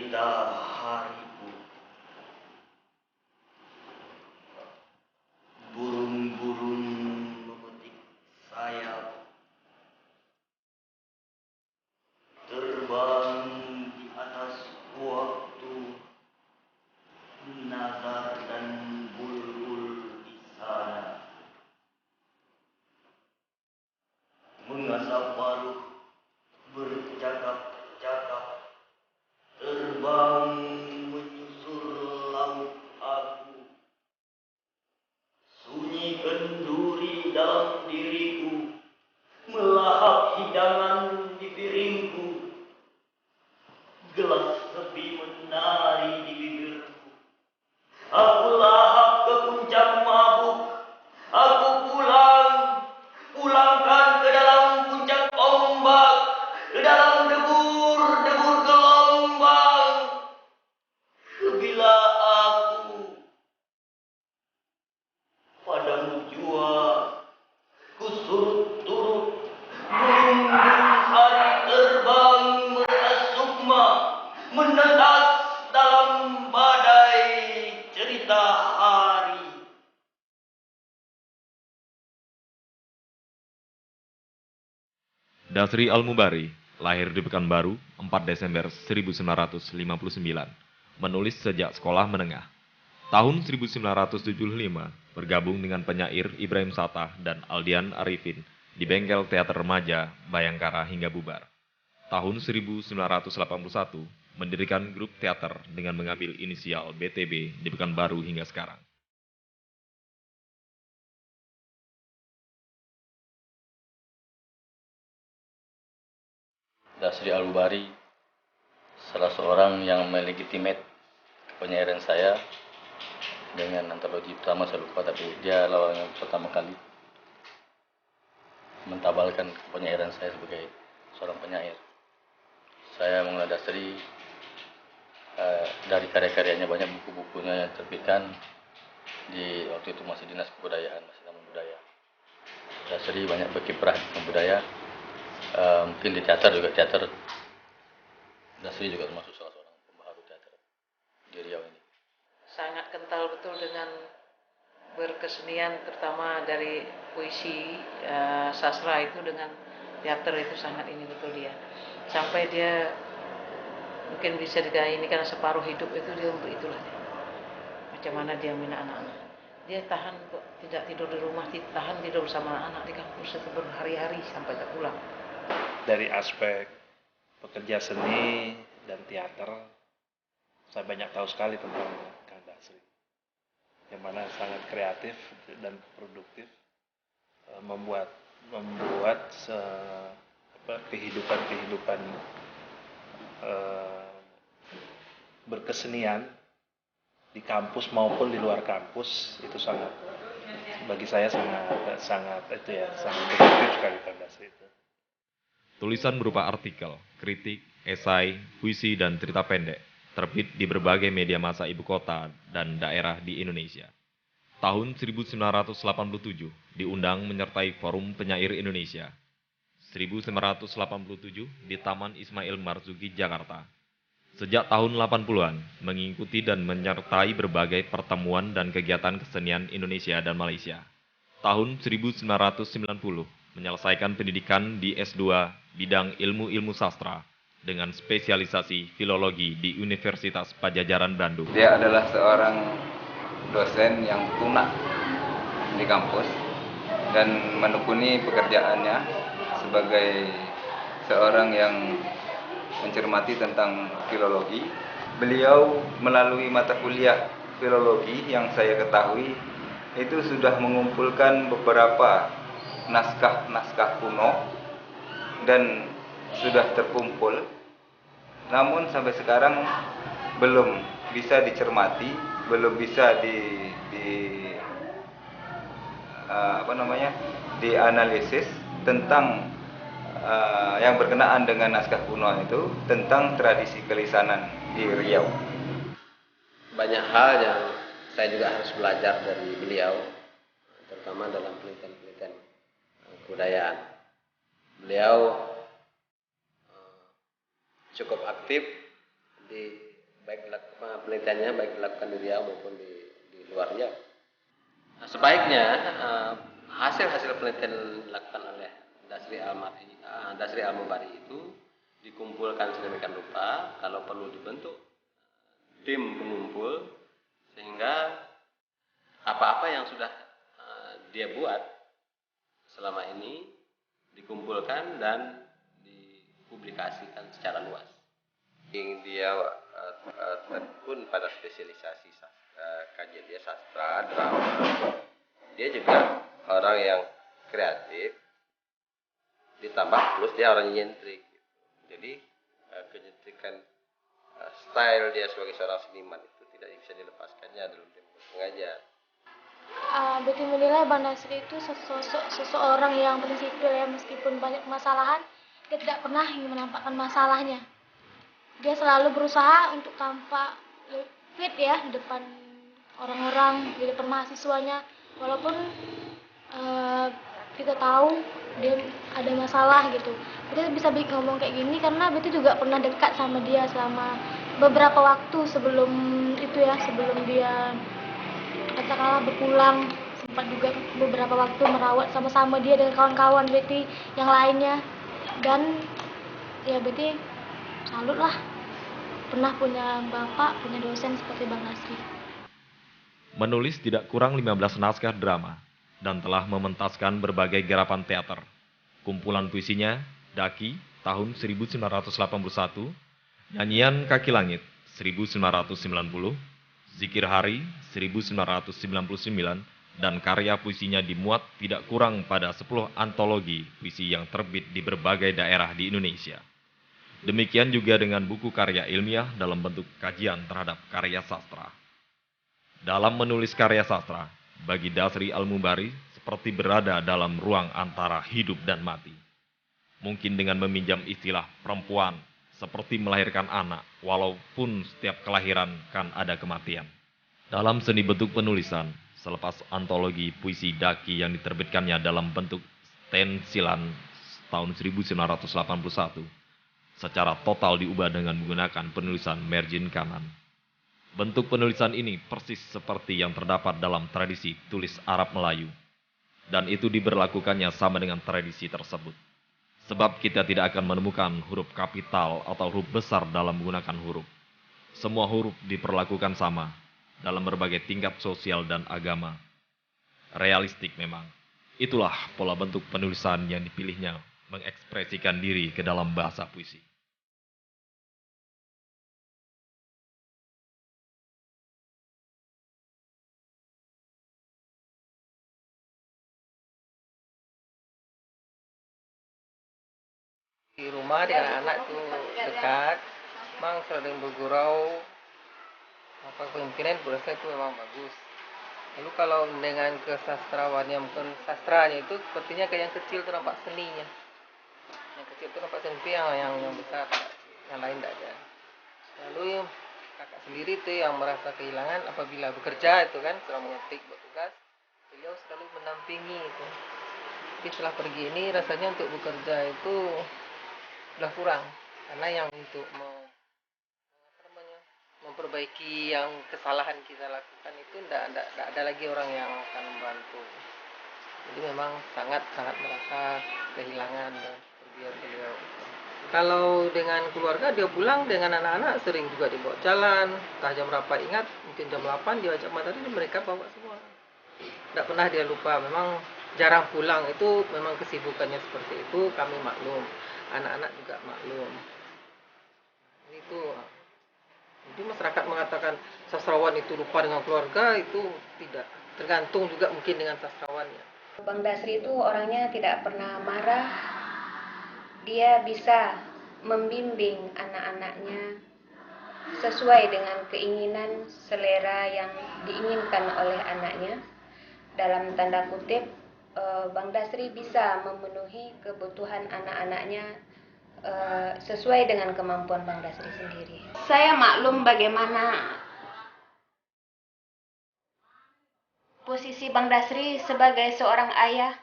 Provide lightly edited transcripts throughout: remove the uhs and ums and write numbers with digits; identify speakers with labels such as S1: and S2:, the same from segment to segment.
S1: cerita hariku. Burung-burung memetik sayap, terbang di atas waktu, nazar dan bulbul di sana, mengasap paruh, bercakap-cakap, terbang menyusur laut aku. Sunyi kenduri dalam diriku, melahap hidangan di piringku. Gelas sepi menari di bibirku. Aku lahap ke puncak mabuk. Aku pulangkan ke dalam puncak ombak, ke dalam debur gelombang. Bila aku padamu jua, ku surut-turut, burung-burung hari terbang merasukma, menetas dalam badai cerita hari.
S2: Dasri Al-Mubari lahir di Pekanbaru 4 Desember 1959, menulis sejak sekolah menengah. Tahun 1975 bergabung dengan penyair Ibrahim Sattah dan Aldian Arifin di bengkel teater remaja Bayangkara hingga bubar. Tahun 1981 mendirikan grup teater dengan mengambil inisial BTB di Pekanbaru hingga sekarang.
S3: Dasri Al-Mubari salah seorang yang melegitimate penyairan saya dengan antologi pertama, saya lupa, tapi dia lawan yang pertama kali mentabalkan penyairan saya sebagai seorang penyair. Saya mengenal Dasri dari karya-karyanya, banyak buku-bukunya yang terbitkan di waktu itu masih Dinas Kebudayaan, masih Taman Budaya. Dasri banyak berkiprah di budaya, mungkin di teater juga. Dasri juga termasuk salah seorang pembaharu teater di Riau ini.
S4: Sangat kental betul dengan berkesenian, terutama dari puisi, sastra itu dengan teater itu sangat ini betul dia. Sampai dia mungkin bisa dikatakan ini karena separuh hidup itu dia untuk itulah dia. Macam mana dia membina anak-anak. Dia tahan kok, tidak tidur di rumah, tahan tidur bersama anak-anak di kampus itu berhari-hari sampai tak pulang.
S5: Dari aspek pekerja seni dan teater, saya banyak tahu sekali tentang Kang Dasri, yang mana sangat kreatif dan produktif, membuat kehidupan berkesenian di kampus maupun di luar kampus itu sangat, bagi saya sangat produktif sekali Kang Dasri itu.
S2: Tulisan berupa artikel, kritik, esai, puisi, dan cerita pendek terbit di berbagai media massa ibu kota dan daerah di Indonesia. Tahun 1987 diundang menyertai Forum Penyair Indonesia. 1987 di Taman Ismail Marzuki, Jakarta. Sejak tahun 80-an mengikuti dan menyertai berbagai pertemuan dan kegiatan kesenian Indonesia dan Malaysia. Tahun 1990 menyelesaikan pendidikan di S2 bidang ilmu-ilmu sastra dengan spesialisasi filologi di Universitas Padjadjaran Bandung.
S6: Dia adalah seorang dosen yang tunak di kampus dan menekuni pekerjaannya sebagai seorang yang mencermati tentang filologi. Beliau melalui mata kuliah filologi yang saya ketahui itu sudah mengumpulkan beberapa naskah-naskah kuno dan sudah terkumpul, namun sampai sekarang belum bisa dicermati, belum bisa dianalisis tentang yang berkenaan dengan naskah kuno itu, tentang tradisi kelisanan di Riau.
S7: Banyak hal yang saya juga harus belajar dari beliau, terutama dalam penelitian kebudayaan. Beliau cukup aktif di penelitiannya baik dilakukan di Riau maupun di luarnya. Nah, sebaiknya hasil-hasil penelitian yang dilakukan oleh Dasri Al-Mubari itu dikumpulkan sedemikian rupa, kalau perlu dibentuk tim pengumpul, sehingga apa-apa yang sudah dia buat selama ini dikumpulkan dan dipublikasikan secara luas.
S8: Dia tekun pada spesialisasi kajian dia sastra, drama. Dia juga orang yang kreatif, ditambah plus dia orang nyentrik. Jadi kenyentrikan style dia sebagai seorang seniman itu tidak bisa dilepaskannya dalam tempo mengajar.
S9: Betty menilai Bang Dasri itu seseorang yang prinsipil ya, meskipun banyak permasalahan, dia tidak pernah ingin menampakkan masalahnya. Dia selalu berusaha untuk tampak fit ya di depan orang-orang, di depan mahasiswanya, walaupun kita tahu dia ada masalah gitu. Kita bisa ngomong kayak gini karena Betty juga pernah dekat sama dia selama beberapa waktu sebelum itu ya, sebelum dia katakanlah berpulang, sempat juga beberapa waktu merawat sama-sama dia dengan kawan-kawan Betty yang lainnya. Dan ya Betty salut lah, pernah punya bapak, punya dosen seperti Bang Dasri.
S2: Menulis tidak kurang 15 naskah drama dan telah mementaskan berbagai garapan teater. Kumpulan puisinya, Daki, tahun 1981, Nyanyian Kaki Langit, 1990, Zikir Hari, 1999, dan karya puisinya dimuat tidak kurang pada 10 antologi puisi yang terbit di berbagai daerah di Indonesia. Demikian juga dengan buku karya ilmiah dalam bentuk kajian terhadap karya sastra. Dalam menulis karya sastra, bagi Dasri Al-Mubari seperti berada dalam ruang antara hidup dan mati. Mungkin dengan meminjam istilah perempuan, seperti melahirkan anak, walaupun setiap kelahiran kan ada kematian. Dalam seni bentuk penulisan, selepas antologi puisi Daki yang diterbitkannya dalam bentuk stensilan tahun 1981, secara total diubah dengan menggunakan penulisan margin kanan. Bentuk penulisan ini persis seperti yang terdapat dalam tradisi tulis Arab Melayu, dan itu diberlakukannya sama dengan tradisi tersebut. Sebab kita tidak akan menemukan huruf kapital atau huruf besar dalam menggunakan huruf. Semua huruf diperlakukan sama dalam berbagai tingkat sosial dan agama. Realistik memang. Itulah pola bentuk penulisan yang dipilihnya mengekspresikan diri ke dalam bahasa puisi.
S10: Di rumah dengan anak tuh dekat, memang sering bergurau, kemungkinan berasa itu memang bagus. Lalu kalau dengan kesastrawannya, mungkin sastranya itu sepertinya kayak yang kecil itu nampak seninya. Yang kecil itu nampak seni, yang besar, yang lain tidak ada. Lalu kakak sendiri itu yang merasa kehilangan apabila bekerja itu kan, setelah mengetik buat tugas, beliau selalu menampingi itu. Tapi setelah pergi ini rasanya untuk bekerja itu sudah kurang, karena yang untuk memperbaiki yang kesalahan kita lakukan itu tidak ada lagi orang yang akan membantu. Jadi memang sangat merasa kehilangan dan pergian beliau. Kalau dengan keluarga dia pulang dengan anak-anak sering juga dibawa jalan, entah jam berapa ingat, mungkin jam 8 dia ajak matahari mereka bawa semua. Tidak pernah dia lupa, memang jarang pulang, itu memang kesibukannya seperti itu, kami maklum. Anak-anak juga maklum. Itu. Jadi masyarakat mengatakan sastrawan itu lupa dengan keluarga, itu tidak. Tergantung juga mungkin dengan sastrawannya.
S11: Bang Dasri itu orangnya tidak pernah marah. Dia bisa membimbing anak-anaknya sesuai dengan keinginan selera yang diinginkan oleh anaknya. Dalam tanda kutip, Bang Dasri bisa memenuhi kebutuhan anak-anaknya sesuai dengan kemampuan Bang Dasri sendiri. Saya maklum bagaimana posisi Bang Dasri sebagai seorang ayah,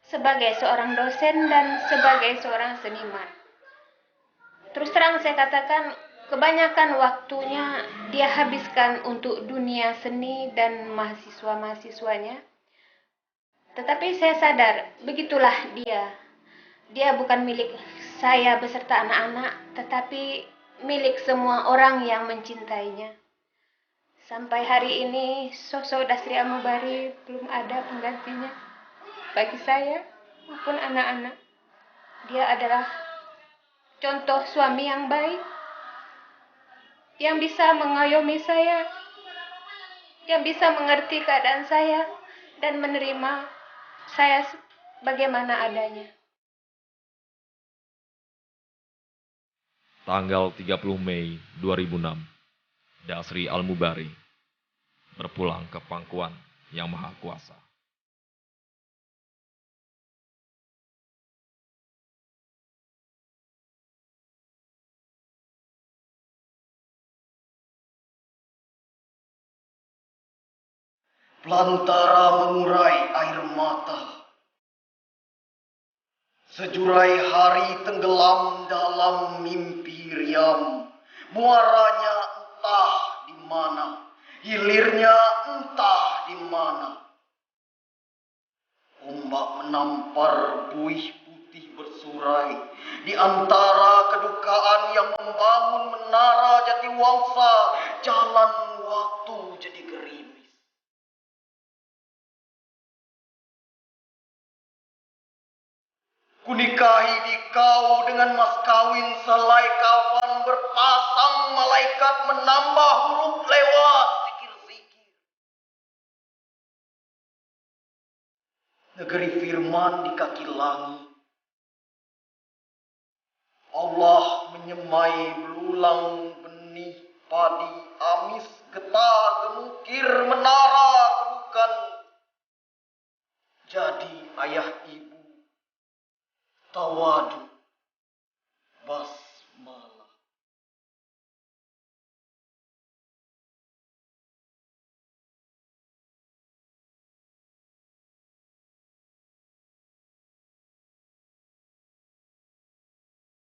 S11: sebagai seorang dosen, dan sebagai seorang seniman. Terus terang saya katakan, Kebanyakan waktunya dia habiskan untuk dunia seni dan mahasiswa-mahasiswanya. Tetapi saya sadar, begitulah dia. Dia bukan milik saya beserta anak-anak, tetapi milik semua orang yang mencintainya. Sampai hari ini, sosok Dasri Amubari belum ada penggantinya bagi saya maupun anak-anak. Dia adalah contoh suami yang baik, yang bisa mengayomi saya, yang bisa mengerti keadaan saya, dan menerima saya bagaimana adanya.
S2: Tanggal 30 Mei 2006, Dasri Al-Mubari berpulang ke pangkuan Yang Maha Kuasa.
S1: Pelantara mengurai air mata. Sejurai hari tenggelam dalam mimpi riam. Muaranya entah di mana, hilirnya entah di mana. Ombak menampar buih putih bersurai di antara kedukaan yang membangun menara Jatiwangsa. Jalan waktu jadi gerimis. Kunikahi dikau dengan mas kawin selai kafan berpasang malaikat menambah huruf lewat zikir-zikir. Negeri firman di kaki langit. Allah menyemai belulang benih padi amis getah gemukir menara kedukan. Jadi ayah ibu tawadu